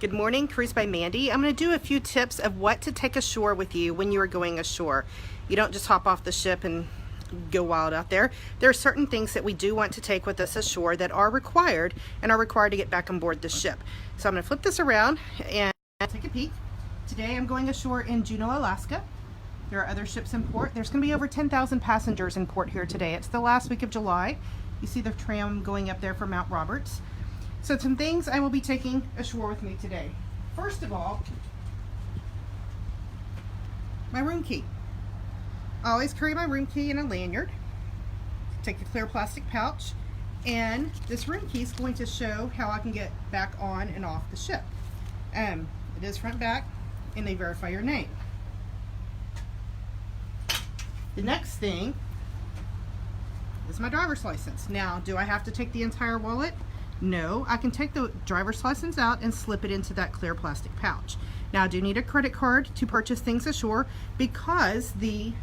Good morning, Cruise by Mandy. I'm going to do a few tips of what to take ashore with you when you are going ashore. You don't just hop off the ship and go wild out there. There are certain things that we do want to take with us ashore that are required to get back on board the ship. So I'm going to flip this around and take a peek. Today I'm going ashore in Juneau, Alaska. There are other ships in port. There's going to be over 10,000 passengers in port here today. It's the last week of July. You see the tram going up there for Mount Roberts. So some things I will be taking ashore with me today. First of all, my room key. I always carry my room key in a lanyard. Take a clear plastic pouch, and this room key is going to show how I can get back on and off the ship. It is front back, and they verify your name. The next thing is my driver's license. Now, do I have to take the entire wallet? No, I can take the driver's license out and slip it into that clear plastic pouch. Now, I do need a credit card to purchase things ashore because the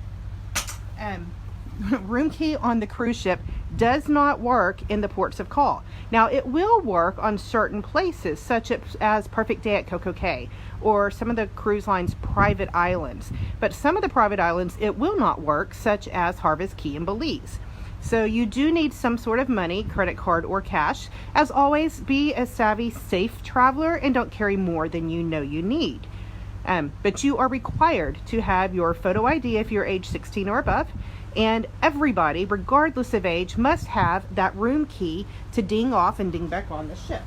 room key on the cruise ship does not work in the ports of call. Now, it will work on certain places, such as Perfect Day at Coco Cay or some of the cruise line's private islands. But some of the private islands, it will not work, such as Harvest Key in Belize. So you do need some sort of money, credit card or cash. As always, be a savvy, safe traveler and don't carry more than you know you need. But you are required to have your photo ID if you're age 16 or above, and everybody, regardless of age, must have that room key to ding off and ding back on the ship.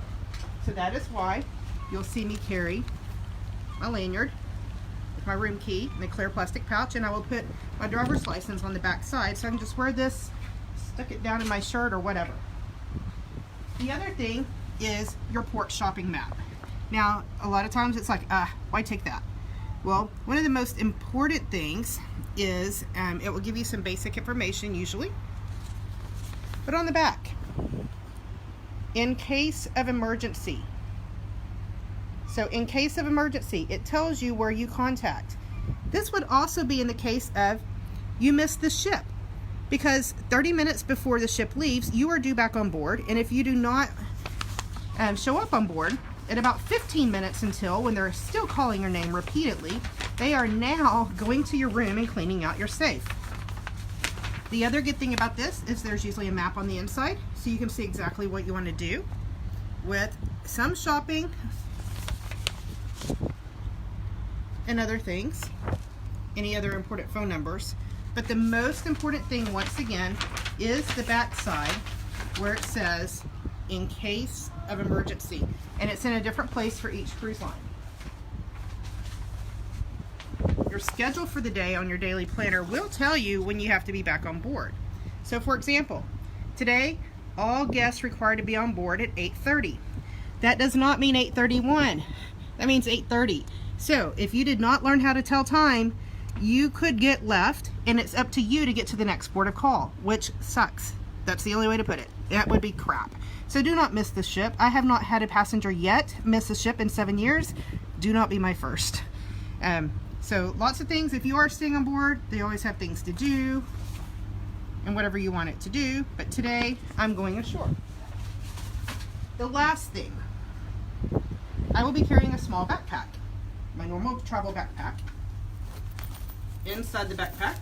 So that is why you'll see me carry my lanyard with my room key in a clear plastic pouch, and I will put my driver's license on the back side so I can just wear this, stuck it down in my shirt or whatever. The other thing is your port shopping map. Now, a lot of times it's like, why take that? Well, one of the most important things is it will give you some basic information usually, but on the back, in case of emergency. So in case of emergency, it tells you where you contact. This would also be in the case of you missed the ship, because 30 minutes before the ship leaves, you are due back on board, and if you do not show up on board at about 15 minutes until, when they're still calling your name repeatedly, they are now going to your room and cleaning out your safe. The other good thing about this is there's usually a map on the inside, so you can see exactly what you want to do with some shopping and other things, any other important phone numbers. But the most important thing, once again, is the back side where it says, in case of emergency. And it's in a different place for each cruise line. Your schedule for the day on your daily planner will tell you when you have to be back on board. So for example, today, all guests required to be on board at 8:30. That does not mean 8:31. That means 8:30. So if you did not learn how to tell time, you could get left, and it's up to you to get to the next port of call, which sucks. That's the only way to put it. That would be crap. So do not miss the ship. I have not had a passenger yet miss a ship in 7 years. Do not be my first. So lots of things. If you are staying on board, they always have things to do and whatever you want it to do. But today, I'm going ashore. The last thing, I will be carrying a small backpack, my normal travel backpack. Inside the backpack,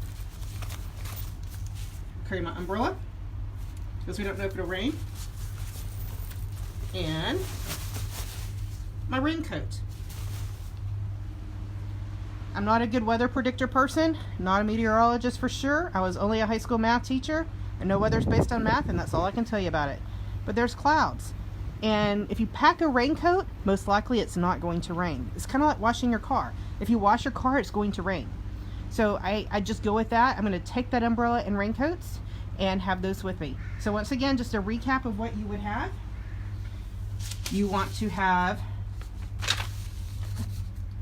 carry my umbrella because we don't know if it'll rain, and my raincoat. I'm not a good weather predictor person, not a meteorologist for sure. I was only a high school math teacher. I know weather's based on math, and that's all I can tell you about it. But there's clouds, and if you pack a raincoat, most likely it's not going to rain. It's kind of like washing your car. If you wash your car, it's going to rain. So I just go with that. I'm going to take that umbrella and raincoats and have those with me. So once again, just a recap of what you would have. You want to have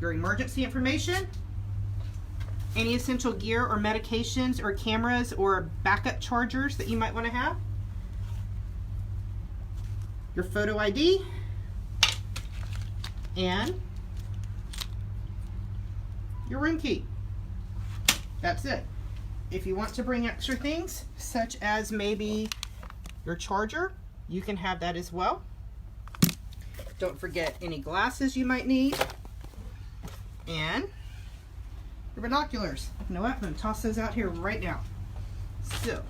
your emergency information, any essential gear or medications or cameras or backup chargers that you might want to have, your photo ID, and your room key. That's it. If you want to bring extra things, such as maybe your charger, you can have that as well. Don't forget any glasses you might need. And your binoculars. You know what? I'm going to toss those out here right now. So,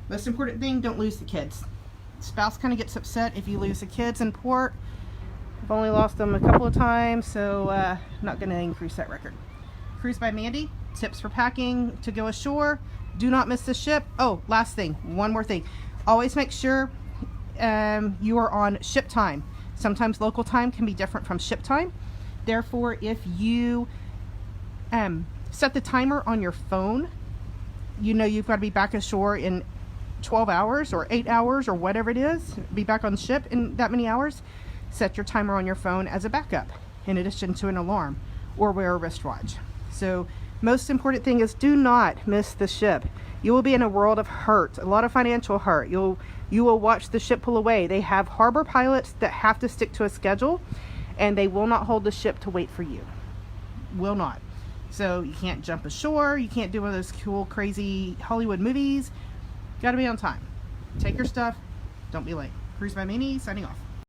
most important thing, don't lose the kids. Spouse kind of gets upset if you lose the kids in port. I've only lost them a couple of times, so not going to increase that record. Cruise by Mandy, tips for packing to go ashore. Do not miss the ship. Oh, last thing, one more thing. Always make sure you are on ship time. Sometimes local time can be different from ship time. Therefore, if you set the timer on your phone, you know you've got to be back ashore in 12 hours or 8 hours or whatever it is, be back on the ship in that many hours. Set your timer on your phone as a backup in addition to an alarm, or wear a wristwatch. So most important thing is do not miss the ship. You will be in a world of hurt, a lot of financial hurt. You will watch the ship pull away. They have harbor pilots that have to stick to a schedule, and they will not hold the ship to wait for you. Will not. So you can't jump ashore. You can't do one of those cool, crazy Hollywood movies. Got to be on time. Take your stuff. Don't be late. Cruise by Mandy, signing off.